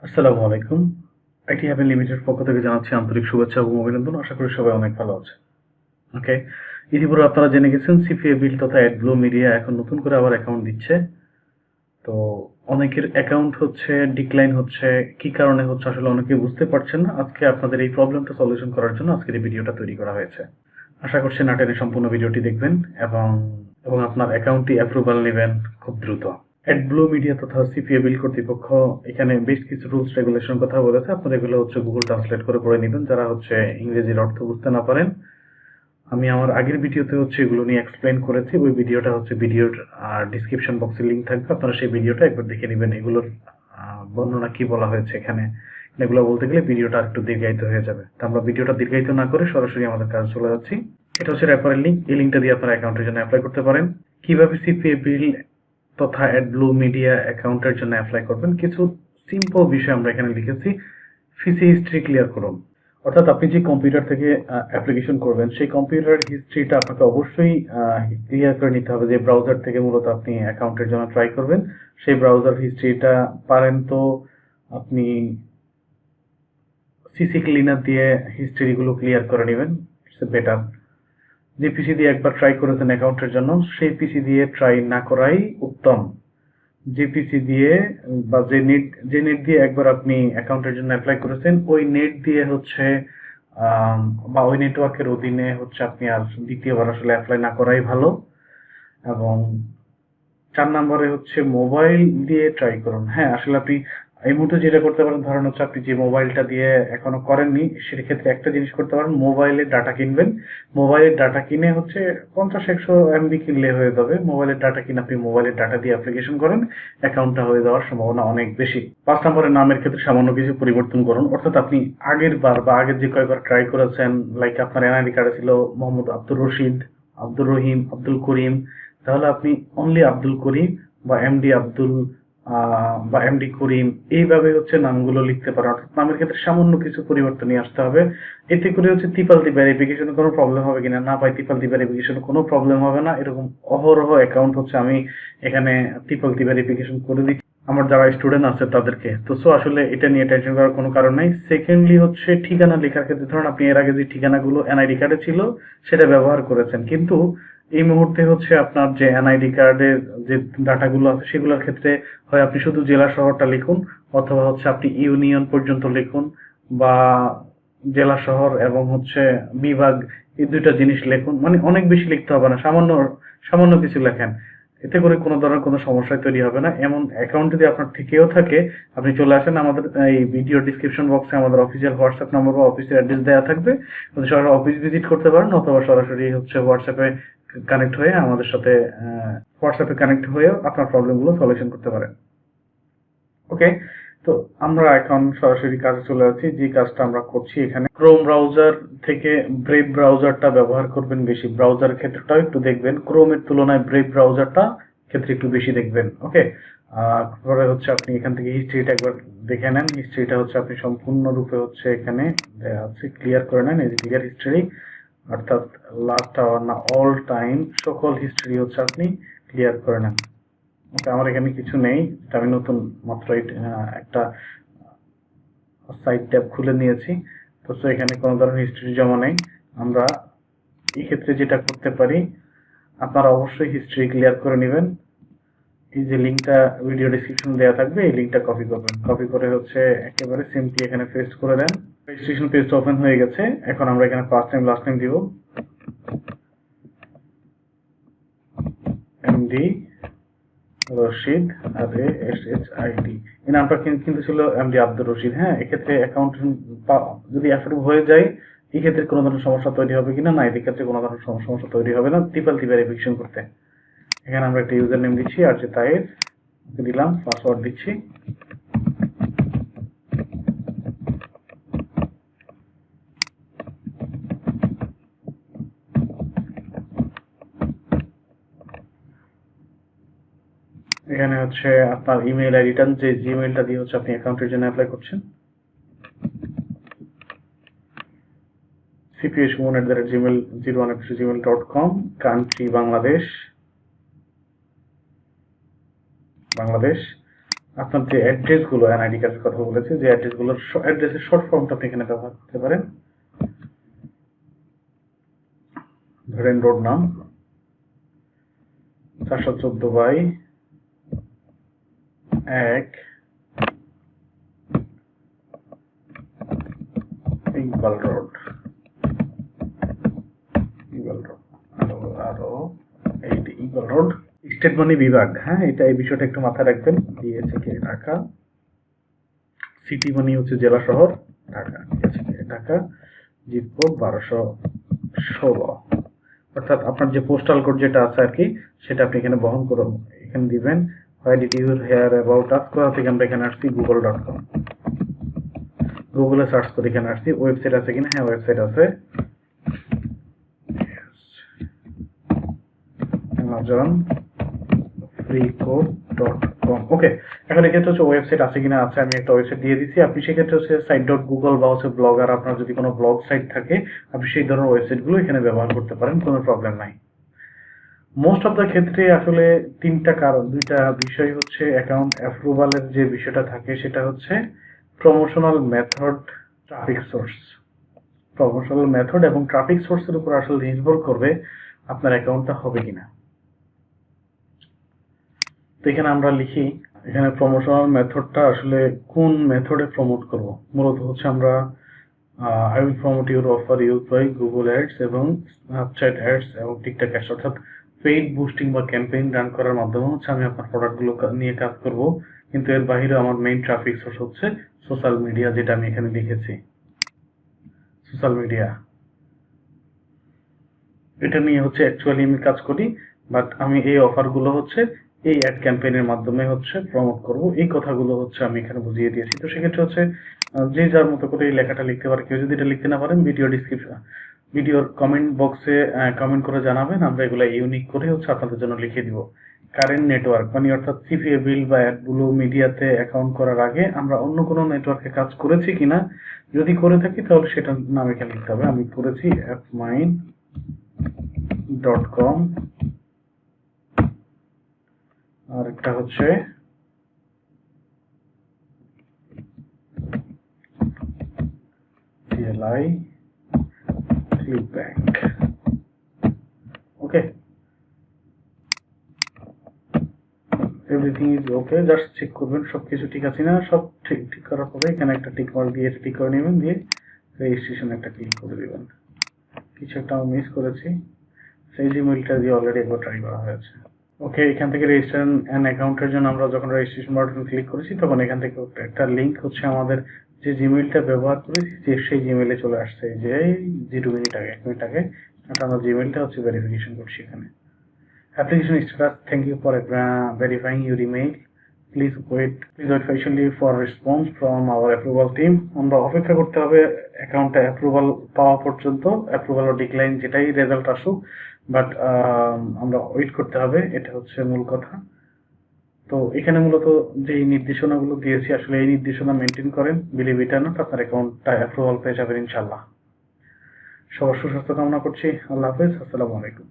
আসসালামু আলাইকুম। IT haven limited পক্ষ থেকে জানাচ্ছি আন্তরিক শুভেচ্ছা এবং অভিনন্দন। আশা করি সবাই অনেক ভালো আছে। ওকে, ইতিপূর্বে আপনারা জেনে গেছেন সিপিএ বিল্ড তথা অ্যাডব্লু মিডিয়া এখন নতুন করে আবার অ্যাকাউন্ট দিচ্ছে। তো অনেকের অ্যাকাউন্ট হচ্ছে ডিক্লাইন হচ্ছে, কি কারণে হচ্ছে আসলে অনেকে বুঝতে পারছেন না। আজকে আপনাদের এই প্রবলেমটা সলিউশন করার জন্য আজকের এই ভিডিওটা তৈরি করা হয়েছে। আশা করছি না টেনে সম্পূর্ণ ভিডিওটি দেখবেন এবং আপনার অ্যাকাউন্টটি অ্যাপ্রুভাল নেবেন খুব দ্রুত। অ্যাডব্লু মিডিয়া তথা সিপিএ বিল কর্তৃপক্ষ এখানে বেশ কিছু রুলস রেগুলেশন কথা বলেছে। আপনারা এগুলো হচ্ছে গুগল ট্রান্সলেট করে পড়ে নেবেন যারা হচ্ছে ইংরেজির অর্থ বুঝতে না পারেন। আমি আমার আগের ভিডিওতে হচ্ছে এগুলো নিয়ে এক্সপ্লেন করেছি। ওই ভিডিওটা হচ্ছে ভিডিওর ডিসক্রিপশন বক্সে লিংক থাকবে, আপনারা সেই ভিডিওটা একবার দেখে নেবেন। এগুলোর বর্ণনা কি বলা হয়েছে এখানে, এগুলো বলতে গেলে ভিডিওটা একটু দীর্ঘায়িত হয়ে যাবে। তো আমরা ভিডিওটা দীর্ঘায়িত না করে সরাসরি আমাদের কাজে চলে যাচ্ছি। এটা হচ্ছে রেফারেল লিঙ্ক। এই লিঙ্কটা দিয়ে আপনার অ্যাকাউন্টের জন্য অ্যাপ্লাই করতে পারেন। কিভাবে সিপিএ বিল তথা অ্যাডব্লু মিডিয়া অ্যাকাউন্টের জন্য অ্যাপ্লাই করবেন, কিছু সিম্পল বিষয় আমরা এখানে লিখেছি। পিসি হিস্ট্রি ক্লিয়ার করুন। অর্থাৎ আপনি যে কম্পিউটার থেকে অ্যাপ্লিকেশন করবেন সেই কম্পিউটার হিস্ট্রিটা আপনাকে অবশ্যই ক্লিয়ার করে নিতে হবে। যে ব্রাউজার থেকে মূলত আপনি অ্যাকাউন্টের জন্য ট্রাই করবেন সেই ব্রাউজার হিস্ট্রিটা পারেন তো আপনি সিসি ক্লিনার দিয়ে হিস্ট্রিগুলো ক্লিয়ার করে নেবেন, ইটস বেটার। যে পিসি দিয়ে একবার ট্রাই করেছেন অ্যাকাউন্টের জন্য সেই পিসি দিয়ে ট্রাই না করাই উত্তম। যে পিসি দিয়ে বা যে নেট দিয়ে একবার আপনি অ্যাকাউন্টের জন্য অ্যাপ্লাই করেছেন ওই নেট দিয়ে হচ্ছে বা ওই নেটওয়ার্কের অধীনে হচ্ছে আপনি আর দ্বিতীয়বার আসলে অ্যাপ্লাই না করাই ভালো। এবং 4 নম্বরে হচ্ছে মোবাইল দিয়ে ট্রাই করুন। হ্যাঁ, আসলে আপনি এই মুহূর্তে যেটা করতে পারেন, ধরেন হচ্ছে আপনি যে মোবাইলটা দিয়ে এখনো করেননি, সেক্ষেত্রে একটা জিনিস করতে পারেন, মোবাইলের ডাটা কিনবেন। মোবাইলের ডাটা কিনে হচ্ছে 50-100 MB কিনলে হয়ে যাবে। মোবাইলের ডাটা কিনে আপনি মোবাইলের ডাটা দিয়ে অ্যাপ্লিকেশন করেন, অ্যাকাউন্টটা হয়ে যাওয়ার সম্ভাবনা অনেক বেশি। 5 নম্বরের নামের ক্ষেত্রে সামান্য কিছু পরিবর্তন করুন। অর্থাৎ আপনি আগের বার বা আগের যে কয়েকবার ট্রাই করেছেন, লাইক আপনার এনআইডি কার্ডে ছিল মোহাম্মদ আব্দুর রশিদ, আব্দুর রহিম, আব্দুল করিম, তাহলে আপনি অনলি আব্দুল করিম বা এমডি আব্দুল বা এমডি করিম এইভাবে হচ্ছে নামগুলো লিখতে পারেন। অর্থাৎ নামের ক্ষেত্রে সামান্য কিছু পরিবর্তন নিয়ে আসতে হবে। এতে করে হচ্ছে ত্রিপালতি ভেরিফিকেশনে কোনো প্রবলেম হবে কিনা, না ভাই ত্রিপালতি ভেরিফিকেশনে কোনো প্রবলেম হবে না। এরকম অহরহ অ্যাকাউন্ট হচ্ছে আমি এখানে ত্রিপালতি ভেরিফিকেশন করে দিচ্ছি আমার যারা স্টুডেন্ট আছে তাদেরকে। তো সো আসলে এটা নিয়ে টেনশন করার কোনো কারণ নাই। সেকেন্ডলি হচ্ছে ঠিকানা লেখার ক্ষেত্রে, ধরুন আপনি এর আগে যে ঠিকানাগুলো এনআইডি কার্ডে ছিল সেটা ব্যবহার করেছেন, কিন্তু এই মুহূর্তে হচ্ছে আপনার যে এনআইডি কার্ডের যে ডাটাগুলো আছে সেগুলোর ক্ষেত্রে হয় আপনি শুধু জেলা শহরটা লিখুন, অথবা হচ্ছে আপনি ইউনিয়ন পর্যন্ত লিখুন, বা জেলা শহর এবং হচ্ছে বিভাগ, এই দুইটা জিনিস লিখুন। মানে অনেক বেশি লিখতে হবে না, সামান্য সামান্য কিছু লেখেন। এতে করে কোনো ধরনের কোনো সমস্যা তৈরি হবে না। এমন অ্যাকাউন্ট যদি আপনার থেকেও থাকে, আপনি চলে আসেন আমাদের এই ভিডিও ডিসক্রিপশন বক্সে আমাদের অফিসিয়াল হোয়াটসঅ্যাপ নাম্বার বা অফিসের অ্যাড্রেস দেওয়া থাকবে। সরাসরি অফিস ভিজিট করতে পারেন, অথবা সরাসরি হচ্ছে হোয়াটসঅ্যাপে কানেক্ট হয়ে আমাদের সাথে হোয়াটসঅ্যাপে কানেক্ট হয়েও আপনার প্রবলেমগুলো সলিউশন করতে পারেন। ওকে, তো আমরা এখন সরাসরি কাজে চলে যাচ্ছি। যে কাজটা আমরা করছি এখানে, ক্রোম ব্রাউজার থেকে ব্রেভ ব্রাউজারটা ব্যবহার করবেন বেশি। ব্রাউজার ক্ষেত্রটাও একটু দেখবেন, ক্রোমের তুলনায় ব্রেভ ব্রাউজারটা ক্ষেত্রে একটু বেশি দেখবেন। ওকে, পরে হচ্ছে আপনি এখান থেকে হিস্ট্রিটা একবার দেখে নেন। হিস্ট্রিটা হচ্ছে আপনি সম্পূর্ণরূপে হচ্ছে এখানে দেওয়া আছে, ক্লিয়ার করে নেন। এই যে ক্লিয়ার হিস্ট্রি, অর্থাৎ লাস্ট আওয়ার না অল টাইম সকল হিস্ট্রি হচ্ছে আপনি ক্লিয়ার করে নেন। ওকে, আমার এখানে কিছু নেই, আমি নতুন মাত্র একটা সাইট ট্যাব খুলে নিয়েছি। তো এখানে কোনো ধরনের হিস্ট্রি জমা নেই। আমরা এই ক্ষেত্রে যেটা করতে পারি, আপনারা অবশ্যই হিস্ট্রি ক্লিয়ার করে নেবেন। এই যে লিঙ্কটা ভিডিও ডিসক্রিপশন দেওয়া থাকবে, এই লিঙ্কটা কপি করবেন। কপি করে হচ্ছে একেবারে সিম্পলি এখানে পেস্ট করে দেন। রেজিস্ট্রেশন পেজটা ওপেন হয়ে গেছে। এখন আমরা এখানে ফার্স্ট নেম লাস্ট নেম দিব, এমডি রশিদ RASHID। এই নামটা কিন্তু ছিল এমডি আব্দুর রশিদ। হ্যাঁ, এক্ষেত্রে অ্যাকাউন্ট যদি অ্যাপ্রুভ হয়ে যায়, এই ক্ষেত্রে কোনো ধরনের সমস্যা তৈরি হবে কিনা, না এই ক্ষেত্রে কোনো ধরনের সমস্যা তৈরি হবে না ত্রিপালতি ভেরিফিকেশন করতে। এখানে আমরা একটা ইউজার নেম দিচ্ছি, আর যে তাইর দিলাম, পাসওয়ার্ড দিচ্ছি। এখানে হচ্ছে আপনার ইমেল আইডিটা, যে জিমেইলটা দিয়ে হচ্ছে আপনি অ্যাকাউন্টের জন্য অ্যাপ্লাই করছেন, cpabuild@gmail.com, কান্ট্রি বাংলাদেশ, আপনার যে অ্যাড্রেসগুলো এনআইডি কার্ডের কথা বলেছে, যে অ্যাড্রেসগুলোর অ্যাড্রেসের শর্ট ফর্মটা আপনি এখানে ব্যবহার করতে পারেন। ধরেন রোড নাম 414/1 ইকবাল রোড, আরো এইটি ইকবাল রোড। স্টেট মানি বিভাগ, হ্যাঁ এটা এই বিষয়টা একটু মাথায় রাখবেন। দিয়েছে কে? ঢাকা। সিটি মানি হচ্ছে জেলা শহর ঢাকা, ঢাকা। জিপ কোড 1216, অর্থাৎ আপনার যে পোস্টাল কোড যেটা আছে আর কি, সেটা আপনি এখানে বহন করুন, এখানে দিবেন। Why did you hear about us, কোথা থেকে আমরা এখানে আসছি? google.com, গুগলে সার্চ করে এখানে আসছি। ওয়েবসাইট আছে কিনা? হ্যাঁ ওয়েবসাইট আছে, Amazon freecode.com। ওকে, এখন এক্ষেত্রে হচ্ছে ওয়েবসাইট আছে কিনা আছে, আমি একটা ওয়েবসাইট দিয়ে দিচ্ছি। আপনি সেক্ষেত্রে হচ্ছে site.google বা হচ্ছে ব্লগার, আপনার যদি কোনো ব্লগ সাইট থাকে আপনি সেই ধরনের ওয়েবসাইটগুলো এখানে ব্যবহার করতে পারেন, কোনো প্রবলেম নাই। মোস্ট অফ দ্য ক্ষেত্রে আসলে দুইটা বিষয় হচ্ছে অ্যাকাউন্ট অ্যাপ্রুভালের যে বিষয়টা থাকে সেটা হচ্ছে promotional method, traffic source. Promotional method এবং ট্রাফিক সোর্সের উপর আসলে নির্ভর করবে আপনার অ্যাকাউন্টটা হবে কিনা। তো এখানে আমরা লিখি, এখানে প্রমোশনাল মেথডটা আসলে কোন মেথডে প্রমোট করব। মূলত হচ্ছে আমরা I will promote your offer use by Google ads এবং স্ন্যাপচ্যাট অ্যাডস এবং টিকটক অ্যাডস, অর্থাৎ পেইড বুস্টিং বা ক্যাম্পেইন রান করার মাধ্যমে হচ্ছে আমি আপনার প্রোডাক্টগুলো নিয়ে কাজ করব। কিন্তু এর বাইরে আমার মেইন ট্রাফিক সোর্স হচ্ছে সোশ্যাল মিডিয়া, যেটা আমি এখানে লিখেছি সোশ্যাল মিডিয়া। এটা নিয়ে হচ্ছে অ্যাকচুয়ালি আমি কাজ করি, বাট আমি এই অফারগুলো হচ্ছে এই অ্যাড ক্যাম্পেইনের মাধ্যমে হচ্ছে প্রমোট করব। এই কথাগুলো হচ্ছে আমি এখানে বুঝিয়ে দিয়েছি। তো সেক্ষেত্রে হচ্ছে যে যার মতো করে এই লেখাটা লিখতে পারে। কেউ যদি এটা লিখতে না পারেন, ভিডিওর কমেন্ট বক্সে কমেন্ট করে জানাবেন, আমরা এগুলো ইউনিক করে হচ্ছে আপনাদের জন্য লিখে দিব। কারেন্ট নেটওয়ার্ক মানে অর্থাৎ CPA বিল্ড বা AdBlueMedia-তে অ্যাকাউন্ট করার আগে আমরা অন্য কোনো নেটওয়ার্কে কাজ করেছি কিনা, যদি করে থাকি তাহলে সেটার নাম এখানে লিখতে হবে। আমি করেছি appmine.com, আর একটা হচ্ছে CLI Bank। Okay, everything is okay, just check করবেন সবকিছু ঠিক আছে না। সব ঠিক করার পরে এখানে একটা টিক মার্ক দিয়ে টিক করে নেবেন, দিয়ে রেজিস্ট্রেশন একটা ক্লিক করে দিবেন। কিছু একটা আমি মিস করেছি, সেই জিমেইলটা দিয়ে অলরেডি একবার ট্রাই করা হয়েছে। ওকে, এখান থেকে রেজিস্ট্রেশন অ্যান্ড অ্যাকাউন্টের জন্য আমরা যখন রেজিস্ট্রেশন বাটন ক্লিক করেছি তখন এখান থেকে একটা লিঙ্ক হচ্ছে আমাদের যে জিমেইলটা ব্যবহার করেছি সেই জিমেইলে চলে আসছে, যে 1 মিনিট আগে এটা আমার জিমেইলটা হচ্ছে ভেরিফিকেশন করছি এখানে। Application status, thank you for verifying your email, please wait patiently for response from our approval team. আমরা অপেক্ষা করতে হবে অ্যাকাউন্টটা অ্যাপ্রুভাল পাওয়া পর্যন্ত, অ্যাপ্রুভাল ও ডিক্লাইন যেটাই রেজাল্ট আসুক, বাট আমরা ওয়েট করতে হবে, এটা হচ্ছে মূল কথা। তো এখানে মূলত যে নির্দেশনাগুলো দিয়েছি আসলে এই নির্দেশনা মেনটেন করেন, বিলিভ ইট অর নট আপনার অ্যাকাউন্টটা অ্যাপ্রুভাল পেয়ে যাবেন ইনশাল্লাহ। সবার সুস্বাস্থ্য কামনা করছি। আল্লাহ হাফেজ, আসসালামু আলাইকুম।